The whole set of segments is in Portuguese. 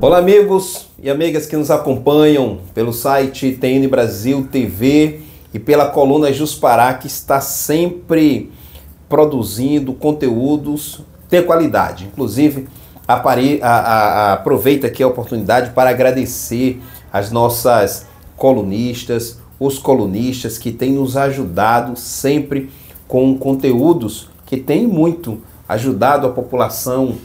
Olá, amigos e amigas que nos acompanham pelo site TN Brasil TV e pela coluna Juspará, que está sempre produzindo conteúdos de qualidade. Inclusive, aproveito aqui a oportunidade para agradecer as nossas colunistas, os colunistas que têm nos ajudado sempre com conteúdos que têm muito ajudado a população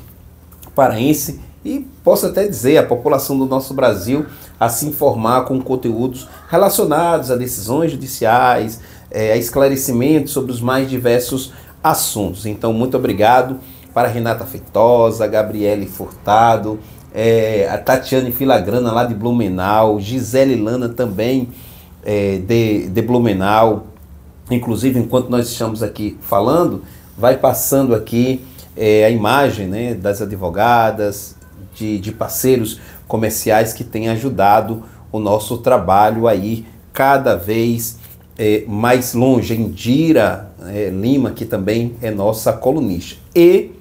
paraense e posso até dizer a população do nosso Brasil a se informar com conteúdos relacionados a decisões judiciais, a esclarecimentos sobre os mais diversos assuntos. Então, muito obrigado para Renata Feitosa, Gabriele Furtado, a Tatiane Filagrana lá de Blumenau, Gisele Lana também de Blumenau. Inclusive, enquanto nós estamos aqui falando, vai passando aqui a imagem, né, das advogadas, de parceiros comerciais que têm ajudado o nosso trabalho a ir cada vez mais longe. Indira Lima, que também é nossa colunista. E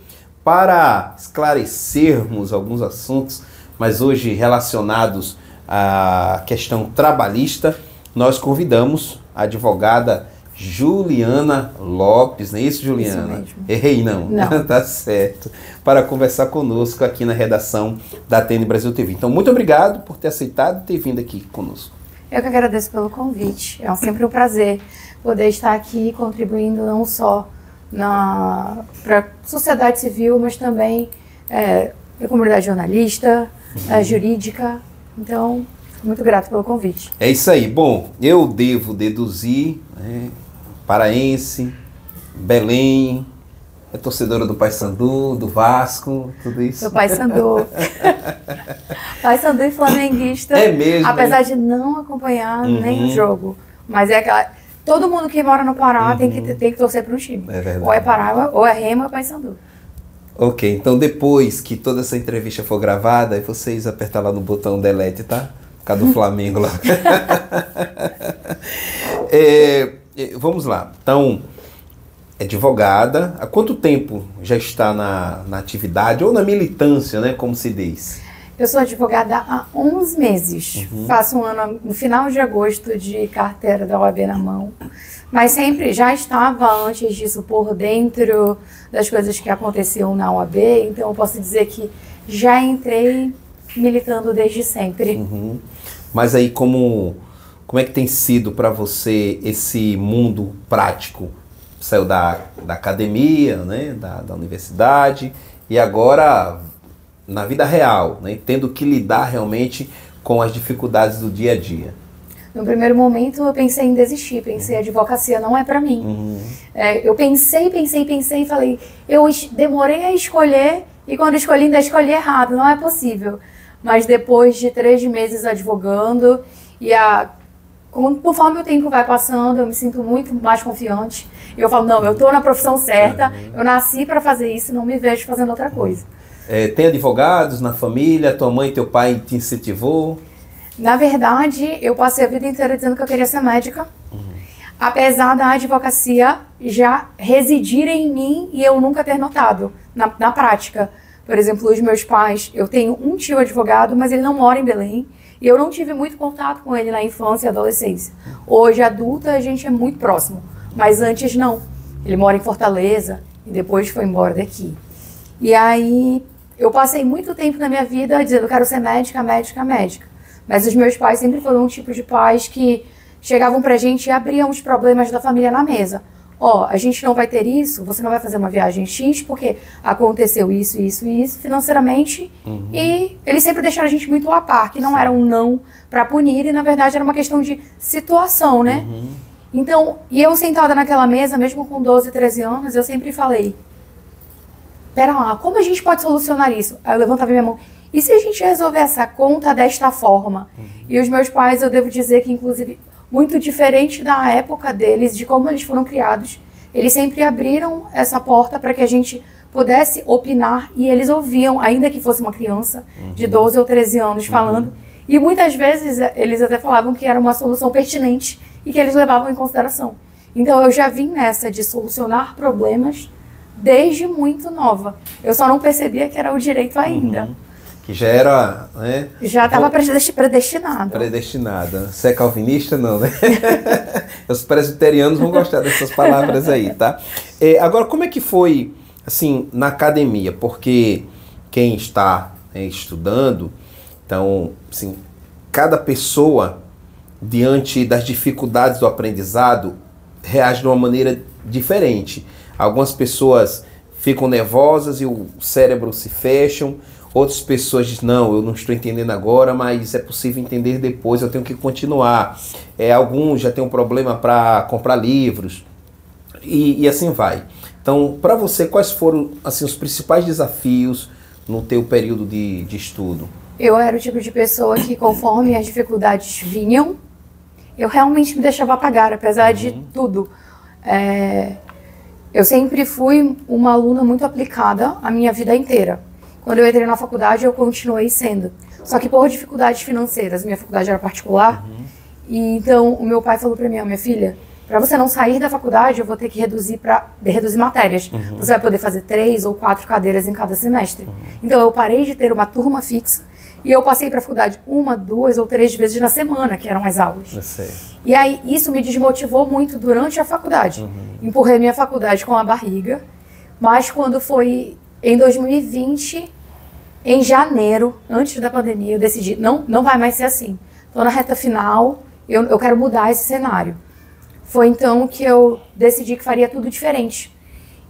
para esclarecermos alguns assuntos, mas hoje relacionados à questão trabalhista, nós convidamos a advogada Juliana Lopes, não é isso, Juliana? Isso mesmo. Errei, não? Não. Tá certo. Para conversar conosco aqui na redação da TN Brasil TV. Então, muito obrigado por ter aceitado e ter vindo aqui conosco. Eu que agradeço pelo convite. É sempre um prazer poder estar aqui contribuindo não só para a sociedade civil, mas também para a comunidade jornalista, jurídica. Então, muito grato pelo convite. É isso aí. Bom, eu devo deduzir, paraense, Belém, é torcedora do Paysandu, do Vasco, tudo isso. Sou Paysandu. Paysandu e flamenguista. É mesmo? Apesar de não acompanhar nem o jogo. Mas é aquela... Todo mundo que mora no Pará tem que torcer para um time. É verdade. Ou é Pará, ou é Remo, ou é Paysandu. Ok, então depois que toda essa entrevista for gravada, vocês apertar lá no botão delete, tá? Por causa do Flamengo lá. Vamos lá. Então, advogada, há quanto tempo já está na atividade ou na militância, né, como se diz? Eu sou advogada há 11 meses. Faço um ano no final de agosto de carteira da OAB na mão. Mas sempre já estava antes disso por dentro das coisas que aconteciam na OAB. Então eu posso dizer que já entrei militando desde sempre. Mas aí como é que tem sido para você esse mundo prático? Saiu da academia, né, da universidade e agora na vida real, né, tendo que lidar realmente com as dificuldades do dia a dia. No primeiro momento eu pensei em desistir, pensei a advocacia não é para mim. Eu pensei e falei, eu demorei a escolher e quando escolhi ainda escolhi errado, não é possível. Mas depois de 3 meses advogando e conforme o tempo vai passando, eu me sinto muito mais confiante. E eu falo, não, eu estou na profissão certa, eu nasci para fazer isso, não me vejo fazendo outra coisa. Tem advogados na família? Tua mãe e teu pai te incentivou? Na verdade, eu passei a vida inteira dizendo que eu queria ser médica. Apesar da advocacia já residir em mim e eu nunca ter notado na prática. Por exemplo, os meus pais, eu tenho um tio advogado, mas ele não mora em Belém. E eu não tive muito contato com ele na infância e adolescência. Hoje, adulta, a gente é muito próximo. Mas antes, não. Ele mora em Fortaleza e depois foi embora daqui. E aí, eu passei muito tempo na minha vida dizendo, eu quero ser médica, médica, médica. Mas os meus pais sempre foram um tipo de pais que chegavam pra gente e abriam os problemas da família na mesa. A gente não vai ter isso, você não vai fazer uma viagem X porque aconteceu isso, isso e isso financeiramente. E eles sempre deixaram a gente muito a par, que não era um não para punir e na verdade era uma questão de situação, né? Então, e eu sentada naquela mesa, mesmo com 12, 13 anos, eu sempre falei, pera lá, como a gente pode solucionar isso? Aí eu levantava minha mão, e se a gente resolver essa conta desta forma? E os meus pais, eu devo dizer que inclusive muito diferente da época deles, de como eles foram criados. Eles sempre abriram essa porta para que a gente pudesse opinar e eles ouviam, ainda que fosse uma criança de 12 ou 13 anos falando. E muitas vezes eles até falavam que era uma solução pertinente e que eles levavam em consideração. Então eu já vim nessa de solucionar problemas desde muito nova. Eu só não percebia que era o direito ainda. Que já era, né? Já estava predestinada. Predestinada. Você é calvinista? Não, né? Os presbiterianos vão gostar dessas palavras aí, tá? Agora, como é que foi, assim, na academia? Porque quem está, né, estudando, então, assim, cada pessoa, diante das dificuldades do aprendizado, reage de uma maneira diferente. Algumas pessoas ficam nervosas e o cérebro se fecha. Outras pessoas dizem, não, eu não estou entendendo agora, mas é possível entender depois, eu tenho que continuar. Alguns já têm um problema para comprar livros e assim vai. Então, para você, quais foram assim, os principais desafios no teu período de estudo? Eu era o tipo de pessoa que, conforme as dificuldades vinham, eu realmente me deixava apagar, apesar de tudo. Eu sempre fui uma aluna muito aplicada a minha vida inteira. Quando eu entrei na faculdade, eu continuei sendo. Só que por dificuldades financeiras, minha faculdade era particular, e então o meu pai falou para mim, minha filha, para você não sair da faculdade, eu vou ter que reduzir matérias. Você vai poder fazer 3 ou 4 cadeiras em cada semestre. Então eu parei de ter uma turma fixa, e eu passei para a faculdade 1, 2 ou 3 vezes na semana, que eram as aulas. E aí isso me desmotivou muito durante a faculdade. Empurrei minha faculdade com a barriga, mas quando foi em 2020, em janeiro, antes da pandemia, eu decidi, não vai mais ser assim. Estou na reta final, eu quero mudar esse cenário. Foi então que eu decidi que faria tudo diferente.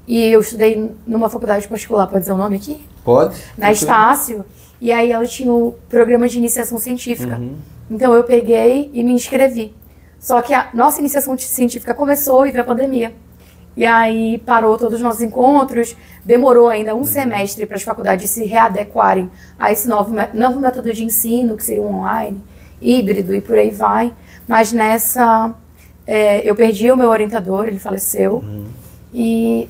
E eu estudei numa faculdade particular, pode dizer o nome aqui? Pode. Na Estácio. E aí ela tinha o programa de iniciação científica. Então eu peguei e me inscrevi. Só que a nossa iniciação científica começou e veio a pandemia. E aí parou todos os nossos encontros, demorou ainda um semestre para as faculdades se readequarem a esse novo método de ensino, que seria um online, híbrido e por aí vai. Mas nessa, eu perdi o meu orientador, ele faleceu.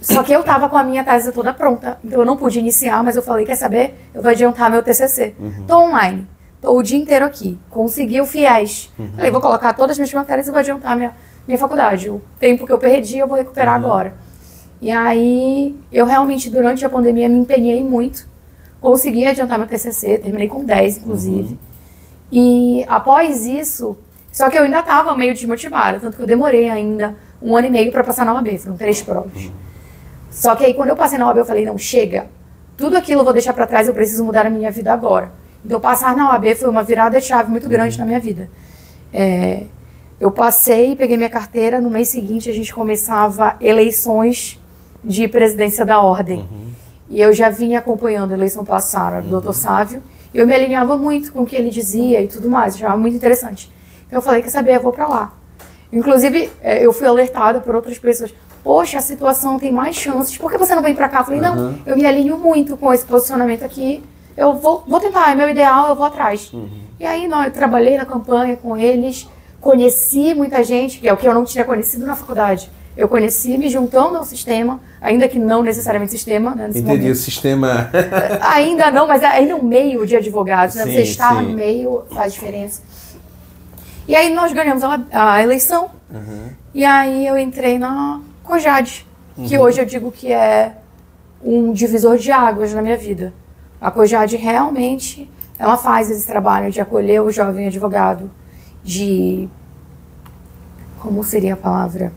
Só que eu estava com a minha tese toda pronta, então eu não pude iniciar, mas eu falei, quer saber? Eu vou adiantar meu TCC. Estou online, estou o dia inteiro aqui, consegui o FIES. Falei, vou colocar todas as minhas matérias e vou adiantar minha faculdade. O tempo que eu perdi, eu vou recuperar agora. E aí, eu realmente, durante a pandemia, me empenhei muito. Consegui adiantar meu TCC, terminei com 10, inclusive. E após isso, só que eu ainda estava meio desmotivada, tanto que eu demorei ainda 1 ano e meio para passar na OAB, foram 3 provas. Só que aí, quando eu passei na OAB, eu falei, não, chega. Tudo aquilo eu vou deixar para trás, eu preciso mudar a minha vida agora. Então, passar na OAB foi uma virada de chave muito grande na minha vida. Eu passei, peguei minha carteira, no mês seguinte a gente começava eleições de presidência da ordem. E eu já vinha acompanhando a eleição passada do Dr. Sávio, e eu me alinhava muito com o que ele dizia e tudo mais, achava muito interessante. Então eu falei, quer saber, eu vou pra lá. Inclusive, eu fui alertada por outras pessoas, poxa, a situação tem mais chances, por que você não vem pra cá? Eu falei, não, eu me alinho muito com esse posicionamento aqui, eu vou tentar, é meu ideal, eu vou atrás. E aí, eu trabalhei na campanha com eles, conheci muita gente, que é o que eu não tinha conhecido na faculdade. Eu conheci me juntando ao sistema, ainda que não necessariamente sistema, né, nesse Entendi, momento. o sistema... Ainda não, mas ainda um meio de advogados, né? Sim, Você estar sim. no meio faz diferença. E aí nós ganhamos a eleição, e aí eu entrei na COJAD, que hoje eu digo que é um divisor de águas na minha vida. A COJAD realmente, ela faz esse trabalho de acolher o jovem advogado, de... como seria a palavra?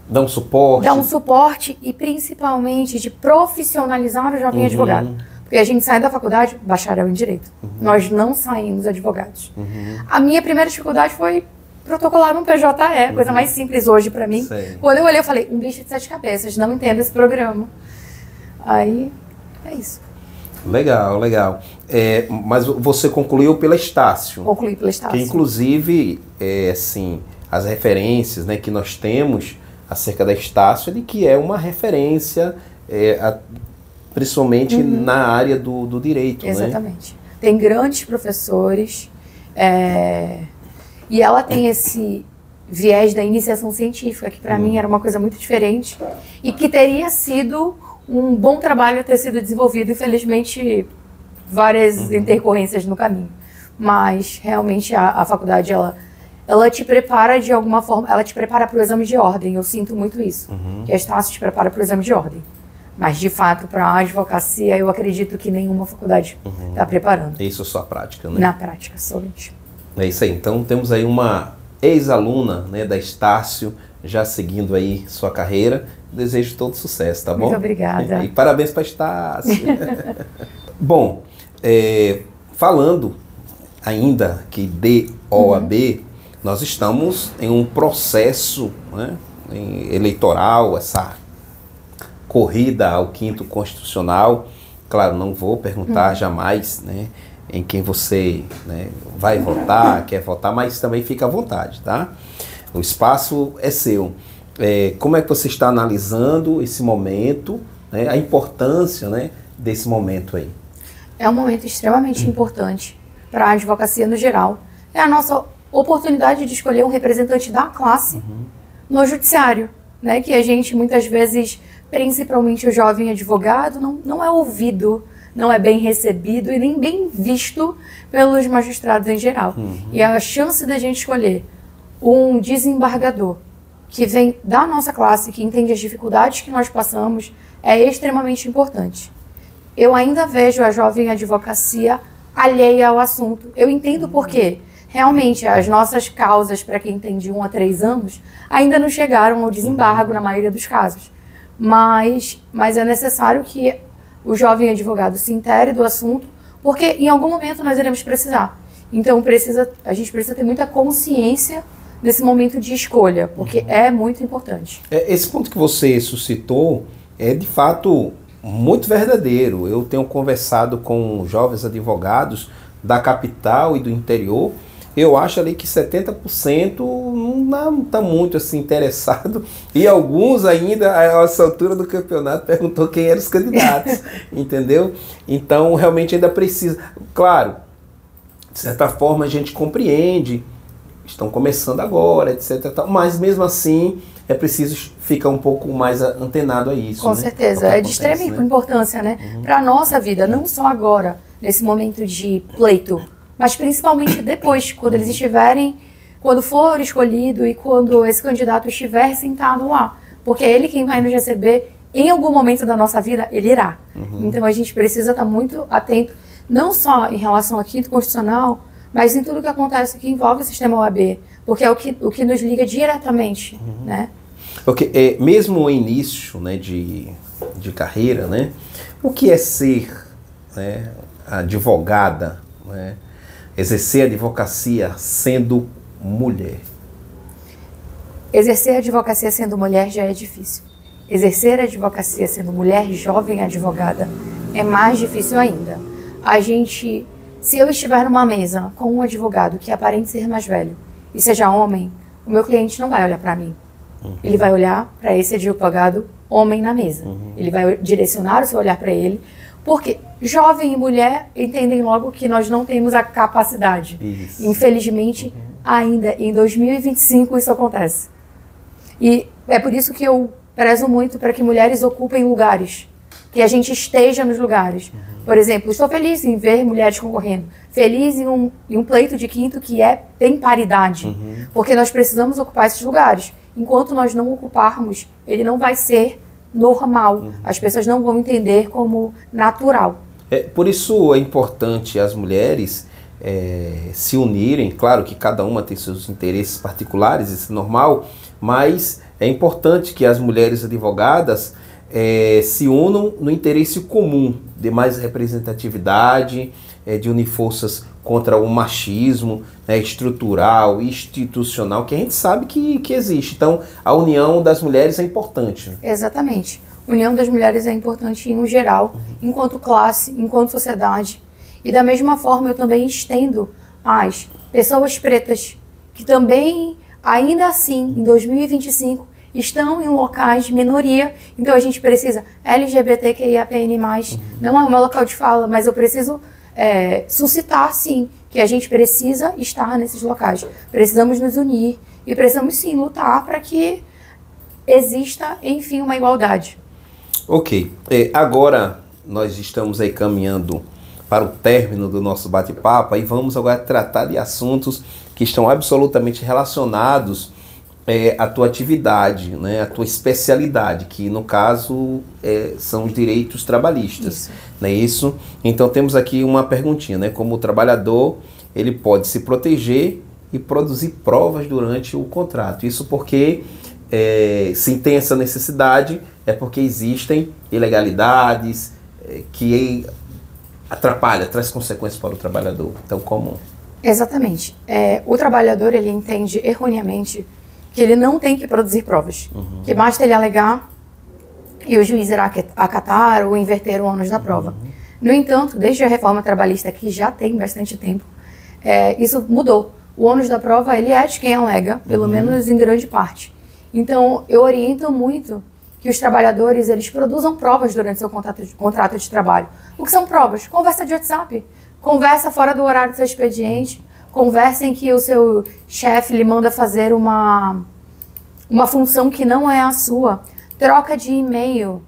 Dá um suporte. Dar um suporte e principalmente de profissionalizar o jovem advogado. Porque a gente sai da faculdade, bacharel em Direito. Nós não saímos advogados. A minha primeira dificuldade foi protocolar um PJE, coisa mais simples hoje pra mim. Sei. Quando eu olhei, eu falei, um bicho de 7 cabeças, não entendo esse programa. Aí, é isso. Legal, legal. Mas você concluiu pela Estácio. Concluí pela Estácio. Que inclusive, assim, as referências, né, que nós temos acerca da Estácio é de que é uma referência, principalmente na área do direito. Exatamente. Né? Tem grandes professores, e ela tem esse viés da iniciação científica, que para mim era uma coisa muito diferente, e que teria sido um bom trabalho a ter sido desenvolvido, infelizmente, várias intercorrências no caminho. Mas, realmente, a faculdade, ela te prepara de alguma forma, ela te prepara para o exame de ordem, eu sinto muito isso. Que a Estácio te prepara para o exame de ordem. Mas, de fato, para a advocacia, eu acredito que nenhuma faculdade está preparando. Isso é sua prática, né? Na prática, somente. É isso aí. Então, temos aí uma ex-aluna, né, da Estácio, já seguindo aí sua carreira. Desejo todo sucesso, tá bom? Muito obrigada. E parabéns para Estácio. Bom, falando ainda que de OAB, nós estamos em um processo, né, eleitoral, essa corrida ao 5º Constitucional. Claro, não vou perguntar jamais, né, em quem você, né, vai votar, quer votar, mas também fica à vontade, tá? O espaço é seu. Como é que você está analisando esse momento, né, a importância, né, desse momento aí? É um momento extremamente importante para a advocacia no geral. É a nossa oportunidade de escolher um representante da classe no judiciário, né, que a gente muitas vezes, principalmente o jovem advogado, não é ouvido, não é bem recebido e nem bem visto pelos magistrados em geral. E a chance da gente escolher um desembargador que vem da nossa classe, que entende as dificuldades que nós passamos, é extremamente importante. Eu ainda vejo a jovem advocacia alheia ao assunto. Eu entendo por quê. Realmente, as nossas causas, para quem tem de 1 a 3 anos, ainda não chegaram ao desembargo na maioria dos casos. Mas é necessário que o jovem advogado se intere do assunto, porque em algum momento nós iremos precisar. Então a gente precisa ter muita consciência nesse momento de escolha, porque é muito importante. Esse ponto que você suscitou é de fato muito verdadeiro. Eu tenho conversado com jovens advogados da capital e do interior. Eu acho ali que 70% não está muito assim interessado, e alguns ainda, a essa altura do campeonato, perguntou quem eram os candidatos, entendeu? Então, realmente ainda precisa. Claro, de certa forma a gente compreende, estão começando agora, etc. Mas mesmo assim é preciso ficar um pouco mais antenado a isso. Com certeza, é de extrema importância, né? Para a nossa vida, não só agora, nesse momento de pleito, mas principalmente depois, quando eles estiverem, quando for escolhido e quando esse candidato estiver sentado lá. Porque é ele quem vai nos receber em algum momento da nossa vida, ele irá. Então a gente precisa estar muito atento, não só em relação ao 5º Constitucional, mas em tudo que acontece que envolve o sistema OAB, porque é o que nos liga diretamente, né? Porque mesmo o início, né, de carreira, né, o que é ser, né, advogada, né, exercer a advocacia sendo mulher? Exercer a advocacia sendo mulher já é difícil. Exercer a advocacia sendo mulher jovem advogada é mais difícil ainda. Se eu estiver numa mesa com um advogado que aparente ser mais velho e seja homem, o meu cliente não vai olhar para mim. Ele vai olhar para esse advogado homem na mesa. Ele vai direcionar o seu olhar para ele, porque jovem e mulher entendem logo que nós não temos a capacidade. Isso. Infelizmente, ainda em 2025 isso acontece. E é por isso que eu prezo muito para que mulheres ocupem lugares, que a gente esteja nos lugares. Por exemplo, estou feliz em ver mulheres concorrendo, feliz em um pleito de 5º que tem paridade, porque nós precisamos ocupar esses lugares. Enquanto nós não ocuparmos, ele não vai ser normal. As pessoas não vão entender como natural. Por isso é importante as mulheres se unirem. Claro que cada uma tem seus interesses particulares, isso é normal, mas é importante que as mulheres advogadas se unam no interesse comum de mais representatividade, de unir forças contra o machismo, né, estrutural, institucional, que a gente sabe que existe. Então, a união das mulheres é importante. Exatamente. A união das mulheres é importante no geral, enquanto classe, enquanto sociedade. E da mesma forma, eu também estendo às pessoas pretas, que também, ainda assim, em 2025, estão em locais de minoria. Então, a gente precisa LGBTQIAPN+, não é o meu local de fala, mas eu preciso suscitar, sim, que a gente precisa estar nesses locais. Precisamos nos unir e precisamos, sim, lutar para que exista, enfim, uma igualdade. Ok. Agora, nós estamos aí caminhando para o término do nosso bate-papo e vamos agora tratar de assuntos que estão absolutamente relacionados a tua atividade, né, a tua especialidade, que no caso são os direitos trabalhistas. Não é isso? Então temos aqui uma perguntinha, né? Como o trabalhador ele pode se proteger e produzir provas durante o contrato. Isso porque se tem essa necessidade é porque existem ilegalidades que atrapalha, traz consequências para o trabalhador. Então como? Exatamente. O trabalhador ele entende erroneamente que ele não tem que produzir provas, que basta ele alegar e o juiz irá acatar ou inverter o ônus da prova. No entanto, desde a reforma trabalhista, que já tem bastante tempo, isso mudou. O ônus da prova ele é de quem alega, pelo menos em grande parte. Então, eu oriento muito que os trabalhadores eles produzam provas durante seu contrato de trabalho. O que são provas? Conversa de WhatsApp, conversa fora do horário do seu expediente, conversa em que o seu chefe lhe manda fazer uma função que não é a sua. Troca de e-mail.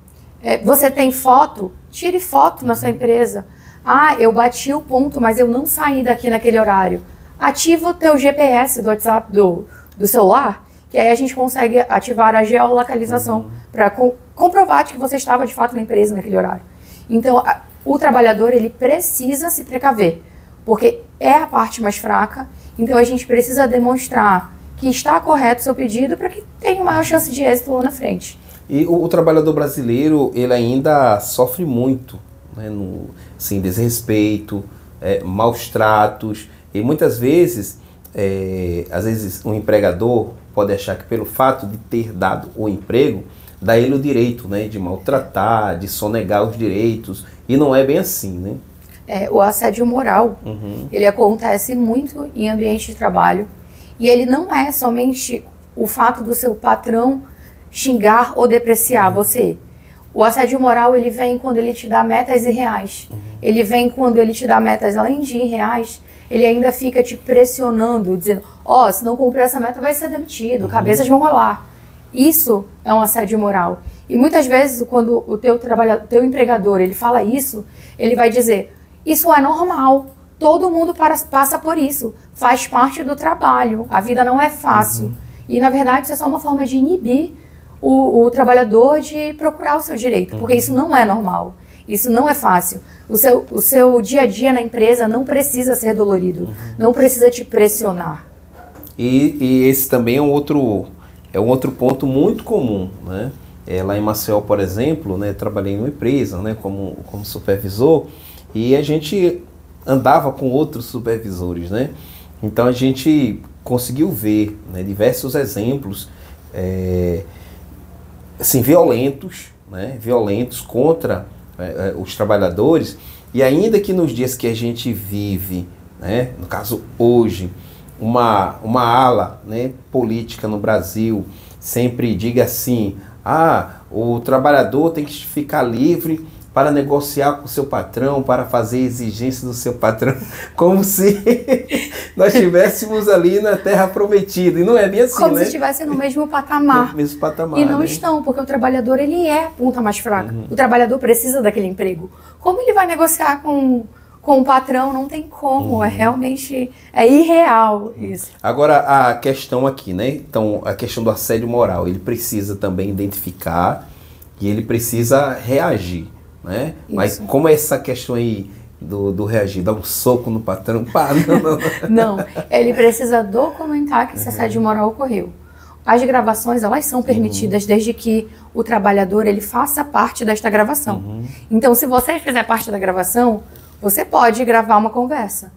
Você tem foto? Tire foto na sua empresa. Ah, eu bati o ponto, mas eu não saí daqui naquele horário. Ativa o teu GPS do WhatsApp do celular, que aí a gente consegue ativar a geolocalização para comprovar que você estava de fato na empresa naquele horário. Então, o trabalhador ele precisa se precaver, porque é a parte mais fraca, então a gente precisa demonstrar que está correto o seu pedido para que tenha maior chance de êxito lá na frente. E o trabalhador brasileiro, ele ainda sofre muito, né, no assim, desrespeito, maus tratos, e muitas vezes, às vezes um empregador pode achar que pelo fato de ter dado o emprego, dá ele o direito, né, de maltratar, de sonegar os direitos, e não é bem assim, né? O assédio moral, ele acontece muito em ambiente de trabalho, e ele não é somente o fato do seu patrão xingar ou depreciar você. O assédio moral, ele vem quando ele te dá metas irreais. Ele vem quando ele te dá metas além de irreais, ele ainda fica te pressionando, dizendo, se não cumprir essa meta vai ser demitido, cabeças vão rolar. Isso é um assédio moral. E muitas vezes, quando o teu empregador ele fala isso, ele vai dizer, isso é normal, todo mundo passa por isso, faz parte do trabalho, a vida não é fácil. E, na verdade, isso é só uma forma de inibir o trabalhador de procurar o seu direito, porque isso não é normal, isso não é fácil. O seu dia a dia na empresa não precisa ser dolorido, não precisa te pressionar. E esse também é um outro ponto muito comum, né? Lá em Maceió, por exemplo, né, trabalhei numa empresa, né, como supervisor, e a gente andava com outros supervisores, né? Então a gente conseguiu ver, né, diversos exemplos assim, violentos contra os trabalhadores, e ainda que nos dias que a gente vive, né, no caso hoje, uma ala, né, política no Brasil sempre diga assim, o trabalhador tem que ficar livre para negociar com o seu patrão, para fazer exigências do seu patrão, como se nós estivéssemos ali na terra prometida, e não é bem assim, como né? se estivessem no mesmo patamar. No mesmo patamar, e não, né? estão, porque o trabalhador ele é a ponta mais fraca. O trabalhador precisa daquele emprego. Como ele vai negociar com o patrão? Não tem como, realmente irreal isso. Agora a questão aqui, né? Então a questão do assédio moral, ele precisa também identificar e ele precisa reagir, né? Mas como é essa questão aí do reagir, dar um soco no patrão? Não, ele precisa documentar que esse assédio moral ocorreu. As gravações, elas são permitidas desde que o trabalhador ele faça parte desta gravação. Então, se você fizer parte da gravação, você pode gravar uma conversa.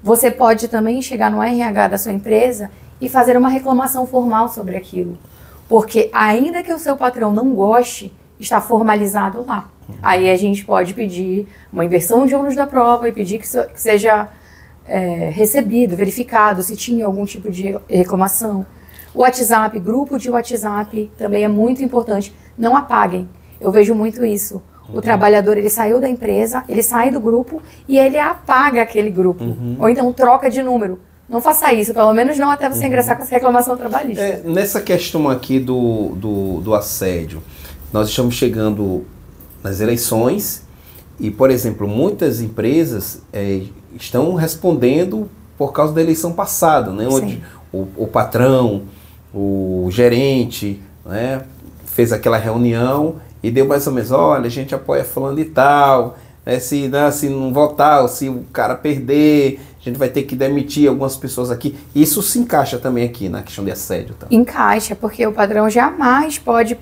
Você pode também chegar no RH da sua empresa e fazer uma reclamação formal sobre aquilo. Porque ainda que o seu patrão não goste, está formalizado lá. Aí a gente pode pedir uma inversão de ônus da prova e pedir que seja recebido, verificado, se tinha algum tipo de reclamação. O WhatsApp, grupo de WhatsApp, também é muito importante. Não apaguem. Eu vejo muito isso. O trabalhador, ele saiu da empresa, ele sai do grupo e ele apaga aquele grupo. Ou então troca de número. Não faça isso, pelo menos não até você ingressar com essa reclamação trabalhista. Nessa questão aqui do assédio, nós estamos chegando nas eleições e, por exemplo, muitas empresas estão respondendo por causa da eleição passada, né? Onde o patrão o gerente, né, fez aquela reunião e deu mais ou menos, olha, a gente apoia fulano e tal, né, se não votar, ou se o cara perder, a gente vai ter que demitir algumas pessoas aqui. Isso se encaixa também aqui na questão de assédio. Tá? Encaixa, porque o patrão jamais pode...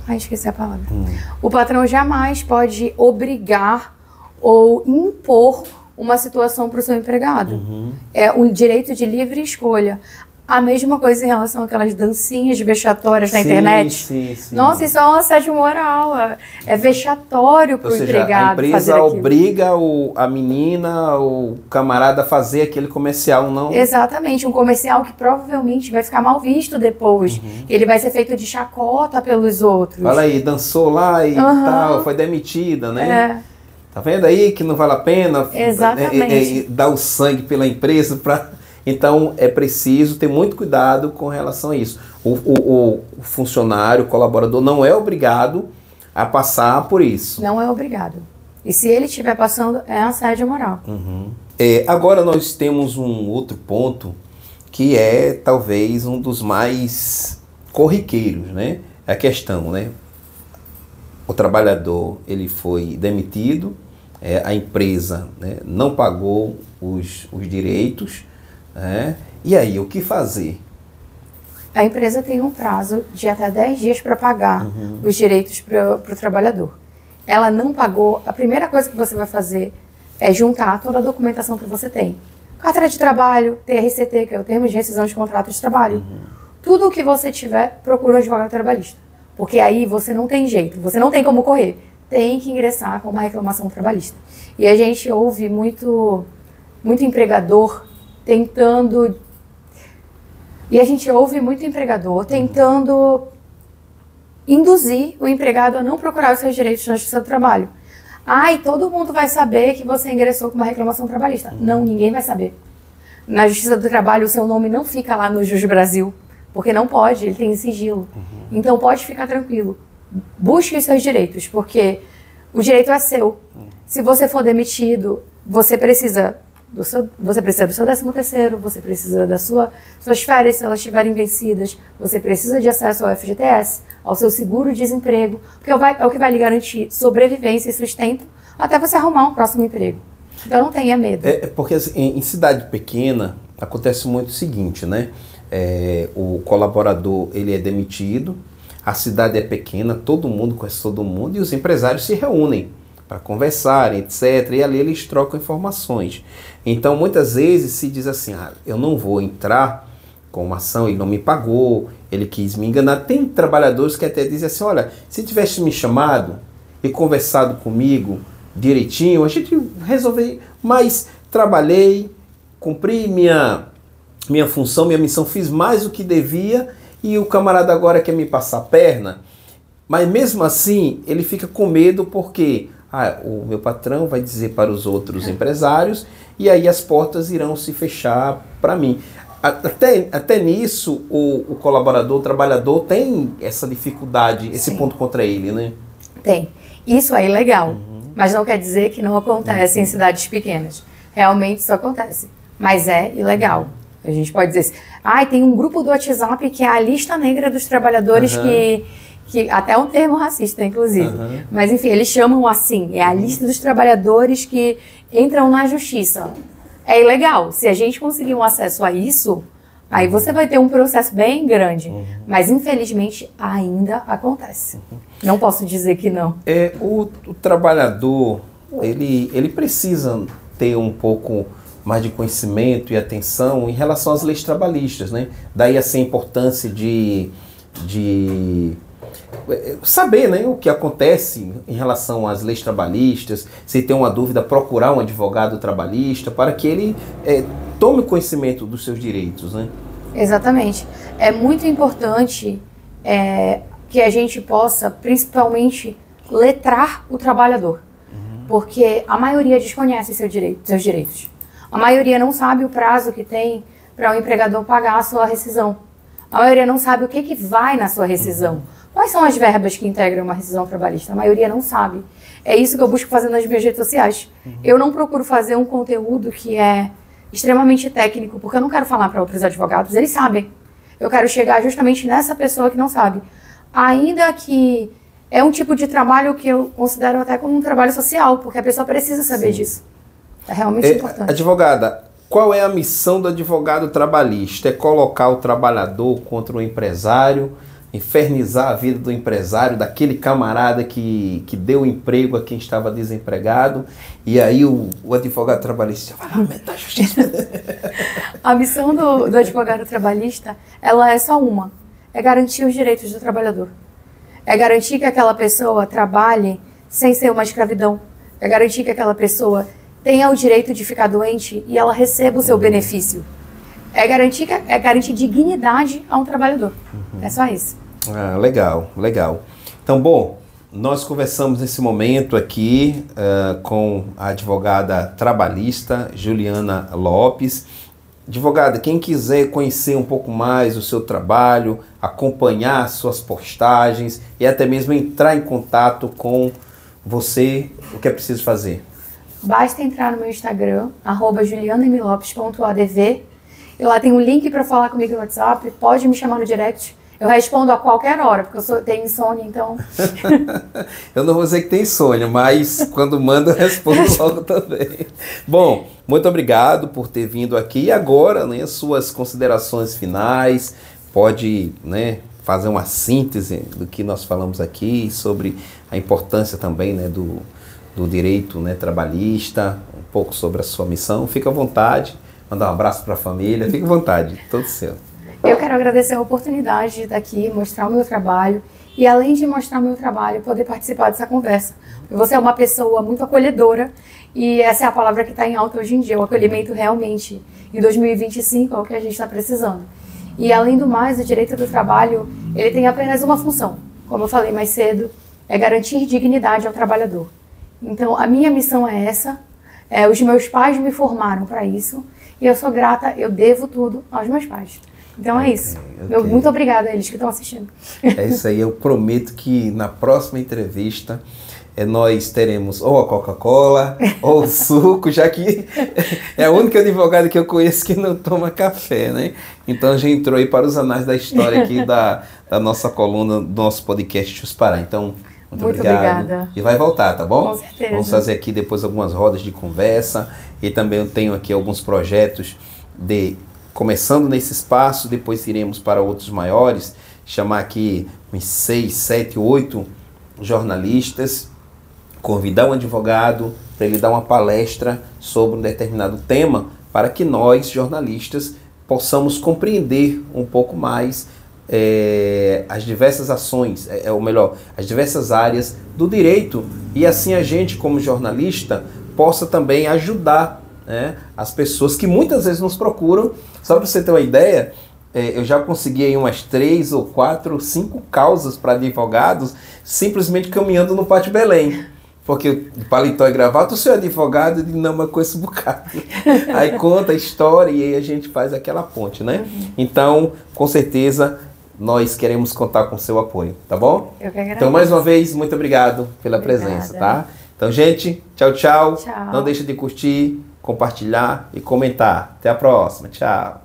Ai, esqueci a palavra. O patrão jamais pode obrigar ou impor uma situação para o seu empregado. É um direito de livre escolha. A mesma coisa em relação àquelas dancinhas vexatórias na internet. Sim. Nossa, isso é um assédio moral. É vexatório para o empregado fazer aquilo. A empresa obriga a menina, o camarada a fazer aquele comercial, não? Exatamente, um comercial que provavelmente vai ficar mal visto depois. Ele vai ser feito de chacota pelos outros. Fala aí, dançou lá e tal, foi demitida, né? Tá vendo aí que não vale a pena dar o sangue pela empresa para... Então, é preciso ter muito cuidado com relação a isso. O funcionário, o colaborador, não é obrigado a passar por isso. Não é obrigado. E se ele estiver passando, é assédio moral. Agora nós temos um outro ponto que é talvez um dos mais corriqueiros, né? É a questão, né? O trabalhador, ele foi demitido, a empresa, né, não pagou os direitos, e aí, o que fazer? A empresa tem um prazo de até 10 dias para pagar os direitos para o trabalhador. Ela não pagou, a primeira coisa que você vai fazer é juntar toda a documentação que você tem. Carteira de trabalho, TRCT, que é o termo de rescisão de contrato de trabalho. Tudo o que você tiver, procura um advogado trabalhista. Porque aí você não tem jeito, você não tem como correr. Tem que ingressar com uma reclamação trabalhista. E a gente ouve muito empregador tentando induzir o empregado a não procurar os seus direitos na Justiça do Trabalho. E todo mundo vai saber que você ingressou com uma reclamação trabalhista. Não, ninguém vai saber. Na Justiça do Trabalho, o seu nome não fica lá no Jus Brasil, porque não pode, ele tem sigilo. Então pode ficar tranquilo. Busque os seus direitos, porque o direito é seu. Se você for demitido, você precisa do seu 13º, você precisa das suas férias, se elas estiverem vencidas, você precisa de acesso ao FGTS, ao seu seguro-desemprego, porque é o que vai lhe garantir sobrevivência e sustento até você arrumar um próximo emprego. Então não tenha medo. Porque assim, em cidade pequena acontece muito o seguinte, né? O colaborador, ele é demitido, a cidade é pequena, todo mundo conhece todo mundo e os empresários se reúnem para conversarem, etc. E ali eles trocam informações. Então, muitas vezes se diz assim, eu não vou entrar com uma ação, ele não me pagou, ele quis me enganar. Tem trabalhadores que até dizem assim, olha, se tivesse me chamado e conversado comigo direitinho, a gente resolveu, mas trabalhei, cumpri minha função, minha missão, fiz mais do que devia e o camarada agora quer me passar a perna. Mas mesmo assim, ele fica com medo porque o meu patrão vai dizer para os outros empresários e aí as portas irão se fechar para mim. Até nisso, o colaborador, o trabalhador tem essa dificuldade, esse ponto contra ele, né? Tem. Isso é ilegal, mas não quer dizer que não acontece em cidades pequenas. Realmente isso acontece, mas é ilegal. A gente pode dizer assim, tem um grupo do WhatsApp que é a lista negra dos trabalhadores que até é um termo racista, inclusive. Mas, enfim, eles chamam assim, é a lista dos trabalhadores que entram na justiça. É ilegal. Se a gente conseguir um acesso a isso, aí você vai ter um processo bem grande. Mas, infelizmente, ainda acontece. Não posso dizer que não. O trabalhador, ele precisa ter um pouco mais de conhecimento e atenção em relação às leis trabalhistas, né? Daí, assim, a importância de saber, né, o que acontece em relação às leis trabalhistas, se tem uma dúvida, procurar um advogado trabalhista para que ele tome conhecimento dos seus direitos, né? Exatamente. É muito importante que a gente possa, principalmente, letrar o trabalhador, porque a maioria desconhece seus direitos. A maioria não sabe o prazo que tem para o empregador pagar a sua rescisão. A maioria não sabe o que vai na sua rescisão. Quais são as verbas que integram uma rescisão trabalhista? A maioria não sabe. É isso que eu busco fazer nas minhas redes sociais. Eu não procuro fazer um conteúdo que é extremamente técnico, porque eu não quero falar para outros advogados, eles sabem. Eu quero chegar justamente nessa pessoa que não sabe. Ainda que é um tipo de trabalho que eu considero até como um trabalho social, porque a pessoa precisa saber disso. É realmente importante. Advogada, qual é a missão do advogado trabalhista? É colocar o trabalhador contra o empresário, infernizar a vida do empresário, daquele camarada que deu emprego a quem estava desempregado, e aí o advogado trabalhista vai lá aumentar a justiça. A missão do advogado trabalhista, ela é só uma, é garantir os direitos do trabalhador. É garantir que aquela pessoa trabalhe sem ser uma escravidão. É garantir que aquela pessoa tenha o direito de ficar doente e ela receba o seu benefício. É garantir dignidade a um trabalhador. É só isso. Ah, legal, legal. Então, bom, nós conversamos nesse momento aqui com a advogada trabalhista Juliana Lopes. Advogada, quem quiser conhecer um pouco mais o seu trabalho, acompanhar suas postagens e até mesmo entrar em contato com você, o que é preciso fazer? Basta entrar no meu Instagram, @julianamlopes.adv, e lá tem um link para falar comigo no WhatsApp, pode me chamar no direct. Eu respondo a qualquer hora, porque eu tenho insônia, então... Eu não vou dizer que tem insônia, mas quando manda eu respondo logo também. Bom, muito obrigado por ter vindo aqui. E agora, né, as suas considerações finais, pode, né, fazer uma síntese do que nós falamos aqui, sobre a importância também, né, do direito, né, trabalhista, um pouco sobre a sua missão. Fica à vontade, mandar um abraço para a família, fica à vontade, todo seu. Eu quero agradecer a oportunidade de estar aqui, mostrar o meu trabalho e, além de mostrar o meu trabalho, poder participar dessa conversa. Você é uma pessoa muito acolhedora e essa é a palavra que está em alta hoje em dia. O acolhimento realmente, em 2025, é o que a gente está precisando. E, além do mais, o direito do trabalho, ele tem apenas uma função. Como eu falei mais cedo, é garantir dignidade ao trabalhador. Então, a minha missão é essa. Os meus pais me formaram para isso e eu sou grata, eu devo tudo aos meus pais. Então é isso. Muito obrigada a eles que estão assistindo. É isso aí. Eu prometo que na próxima entrevista nós teremos ou a Coca-Cola ou o suco, já que é a única advogada que eu conheço que não toma café, né? Então já entrou aí para os anais da história aqui da nossa coluna, do nosso podcast Chuspará. Então, muito obrigado. Obrigada. E vai voltar, tá bom? Com certeza. Vamos fazer aqui depois algumas rodas de conversa e também eu tenho aqui alguns projetos começando nesse espaço, depois iremos para outros maiores, chamar aqui uns 6, 7, 8 jornalistas, convidar um advogado para ele dar uma palestra sobre um determinado tema, para que nós, jornalistas, possamos compreender um pouco mais as diversas ações, ou melhor, as diversas áreas do direito, e assim a gente, como jornalista, possa também ajudar, né, as pessoas que muitas vezes nos procuram. Só para você ter uma ideia, eu já consegui aí umas 3 ou 4 ou 5 causas para advogados simplesmente caminhando no Pátio Belém. Porque de paletó e gravata, o seu advogado, ele não, mas com esse bocado. Aí conta a história e aí a gente faz aquela ponte, né? Então, com certeza, nós queremos contar com o seu apoio, tá bom? Eu que agradeço. Então, mais uma vez, muito obrigado pela presença, tá? Então, gente, tchau, tchau. Tchau. Não deixe de curtir, compartilhar e comentar. Até a próxima. Tchau.